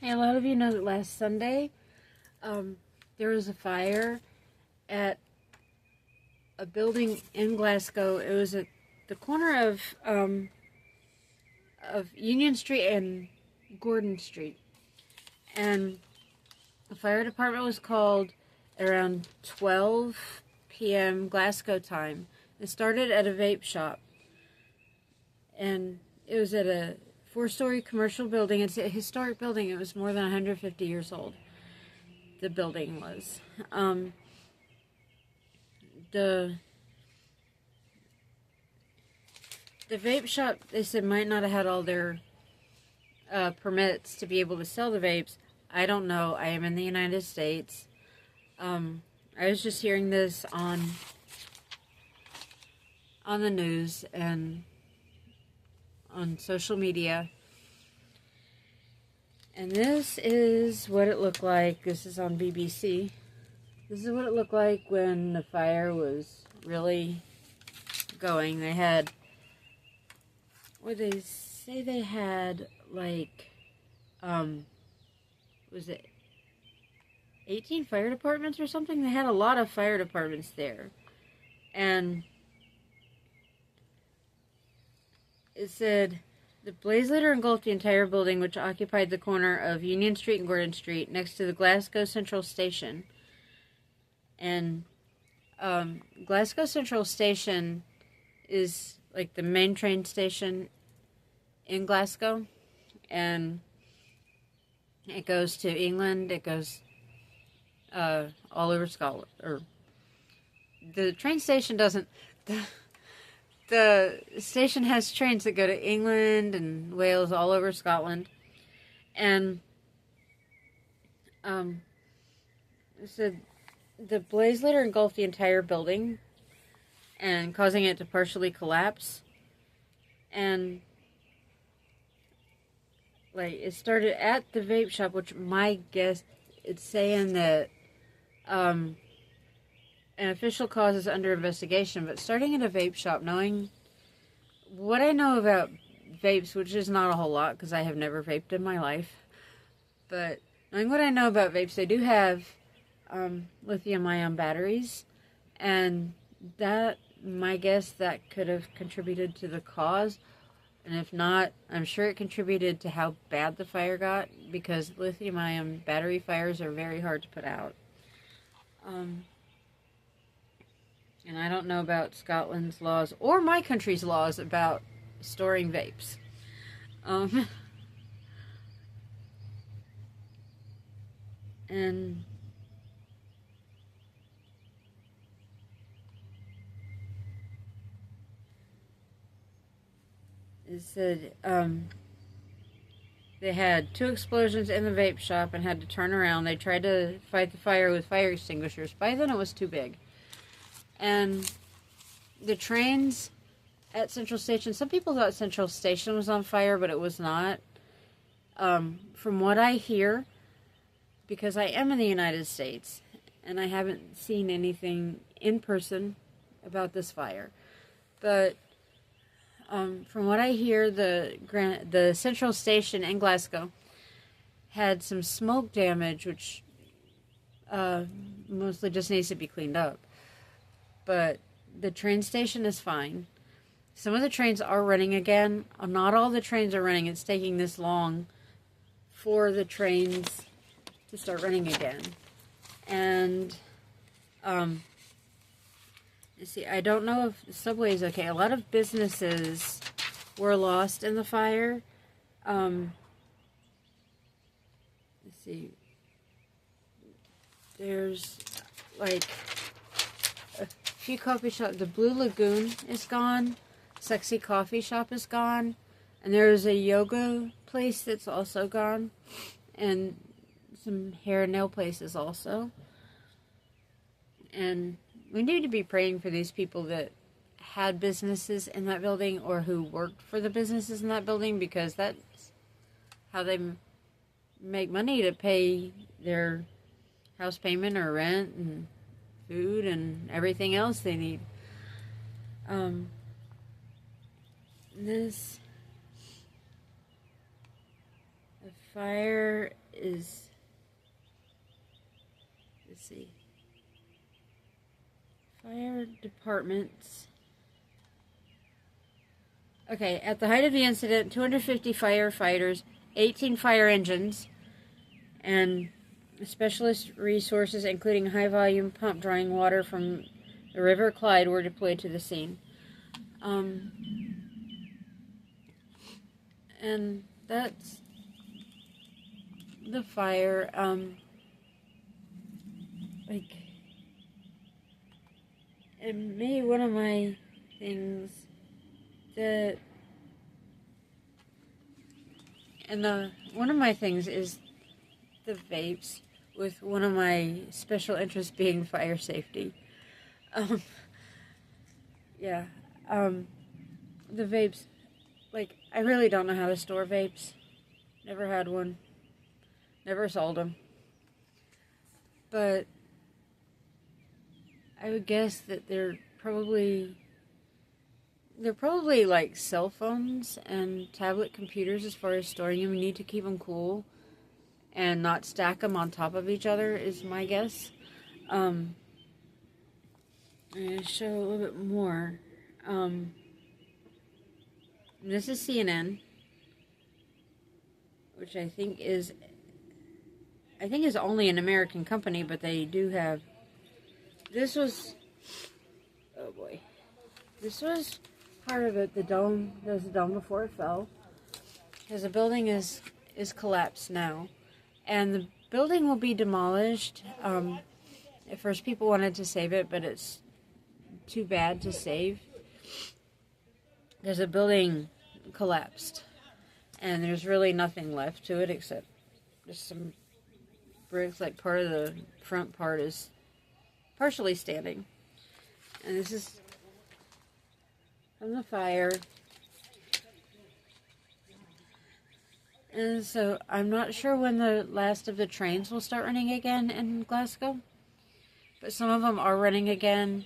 Hey, a lot of you know that last Sunday, there was a fire at a building in Glasgow. It was at the corner of Union Street and Gordon Street, and the fire department was called around 12 p.m. Glasgow time. It started at a vape shop, and it was at a 4-story commercial building. It's a historic building. It was more than 150 years old. The building was. The vape shop, they said, might not have had all their permits to be able to sell the vapes. I don't know. I am in the United States. I was just hearing this on the news and on social media. And this is what it looked like. This is on BBC. This is what it looked like when the fire was really going. They had, what they say they had, like, was it 18 fire departments or something? They had a lot of fire departments there. And it said, the blaze later engulfed the entire building, which occupied the corner of Union Street and Gordon Street, next to the Glasgow Central Station. And Glasgow Central Station is like the main train station in Glasgow. And it goes to England. It goes all over Scotland. Or the train station doesn't... The station has trains that go to England and Wales, all over Scotland. And it said the blaze later engulfed the entire building and causing it to partially collapse. And like, it started at the vape shop, which my guess, it's saying that an official cause is under investigation, but starting at a vape shop, knowing what I know about vapes, which is not a whole lot because I have never vaped in my life, but knowing what I know about vapes, they do have lithium-ion batteries, and that, my guess, that could have contributed to the cause, and if not, I'm sure it contributed to how bad the fire got, because lithium-ion battery fires are very hard to put out. And I don't know about Scotland's laws or my country's laws about storing vapes. And it said they had 2 explosions in the vape shop and had to turn around. They tried to fight the fire with fire extinguishers. By then it was too big. And the trains at Central Station, some people thought Central Station was on fire, but it was not. From what I hear, because I am in the United States, and I haven't seen anything in person about this fire, but from what I hear, the Central Station in Glasgow had some smoke damage, which mostly just needs to be cleaned up. But the train station is fine. Some of the trains are running again. Not all the trains are running. It's taking this long for the trains to start running again. And, let's see, I don't know if the subway is okay. A lot of businesses were lost in the fire. Let's see. There's, like, a few coffee shops. The Blue Lagoon is gone. Sexy Coffee Shop is gone. And there's a yoga place that's also gone. And some hair and nail places also. And we need to be praying for these people that had businesses in that building or who worked for the businesses in that building, because that's how they make money to pay their house payment or rent and food and everything else they need. This The fire is, let's see, fire departments. Okay, at the height of the incident, 250 firefighters, 18 fire engines, and specialist resources, including high-volume pump drawing water from the River Clyde, were deployed to the scene. And that's the fire. And maybe one of my things that, one of my things is the vapes, with one of my special interests being fire safety. Yeah, the vapes, like, I really don't know how to store vapes. Never had one. Never sold them. But I would guess that they're probably like cell phones and tablet computers as far as storing them. You need to keep them cool and not stack them on top of each other is my guess. I'm going to show a little bit more. This is CNN, which I think is only an American company, but they do have. This was, oh boy, this was part of it. The dome, there's a dome before it fell, because the building is collapsed now, and the building will be demolished. At first, people wanted to save it, but it's too bad to save. There's a building collapsed, and there's really nothing left to it except just some bricks. Like, part of the front part is partially standing, and this is from the fire. And so I'm not sure when the last of the trains will start running again in Glasgow, but some of them are running again.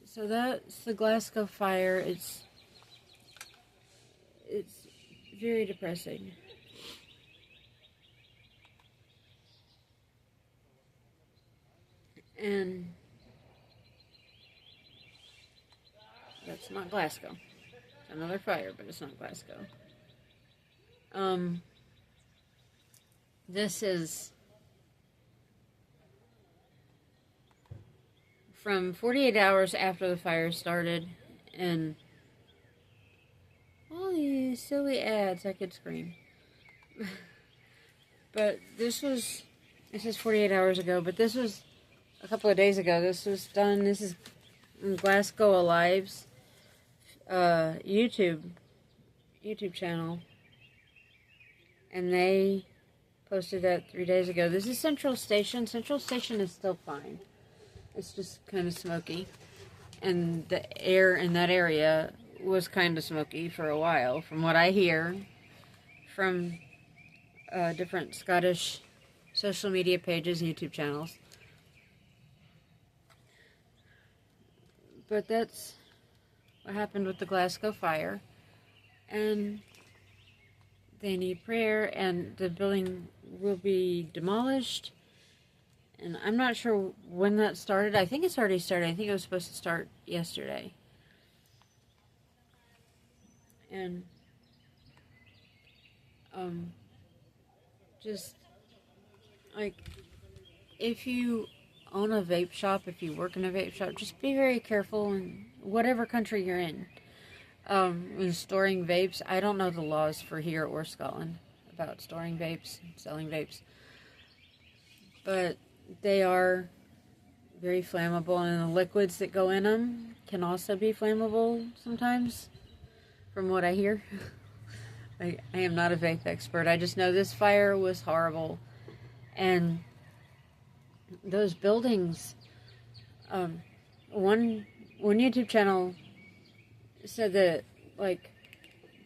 So that's the Glasgow fire. It's very depressing. And that's not Glasgow. It's another fire, but it's not Glasgow. This is from 48 hours after the fire started, and all these silly ads, I could scream. But this is 48 hours ago, but this was a couple of days ago. This was done. This is Glasgow Alive's YouTube channel, and they posted that 3 days ago. This is Central Station. Central Station is still fine. It's just kind of smoky, and the air in that area was kind of smoky for a while, from what I hear from different Scottish social media pages, YouTube channels. But that's what happened with the Glasgow fire, and they need prayer, and the building will be demolished. And I'm not sure when that started. I think it's already started. I think it was supposed to start yesterday. And just like, if you own a vape shop, if you work in a vape shop, just be very careful in whatever country you're in. When storing vapes, I don't know the laws for here or Scotland about storing vapes, selling vapes, but they are very flammable, and the liquids that go in them can also be flammable sometimes, from what I hear. I am not a vape expert. I just know this fire was horrible, and those buildings, one YouTube channel said that, like,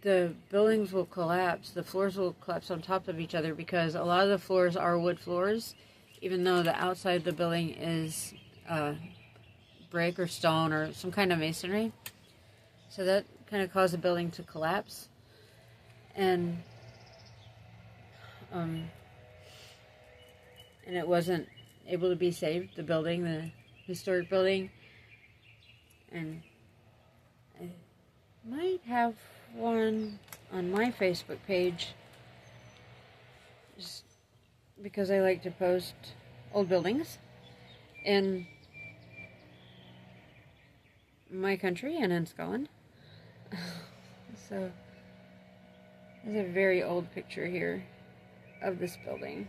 the buildings will collapse, the floors will collapse on top of each other, because a lot of the floors are wood floors, even though the outside of the building is brick or stone or some kind of masonry. So that kind of caused the building to collapse. And it wasn't able to be saved, the building, the historic building. And I might have one on my Facebook page, just because I like to post old buildings in my country and in Scotland. So there's a very old picture here of this building.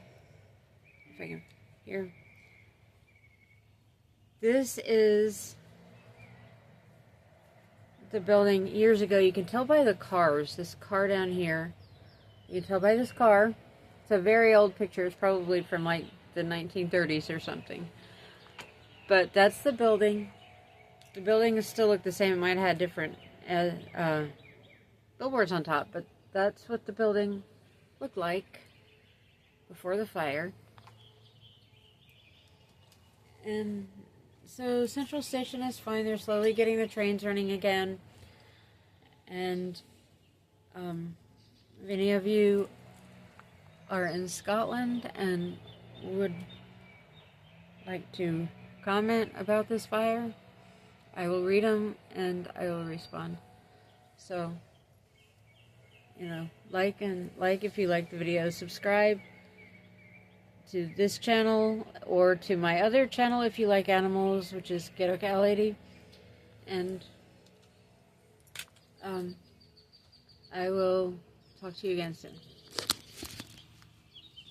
If I can, here. This is the building years ago. You can tell by the cars. This car down here. You can tell by this car. It's a very old picture. It's probably from like the 1930s or something. But that's the building. The building still look the same. It might have had different billboards on top, but that's what the building looked like before the fire. And so Central Station is fine. They're slowly getting the trains running again. And if any of you are in Scotland and would like to comment about this fire, I will read them and I will respond. So, you know, like if you like the video, subscribe to this channel or to my other channel if you like animals, which is Ghetto Cat Lady. And I will talk to you again soon.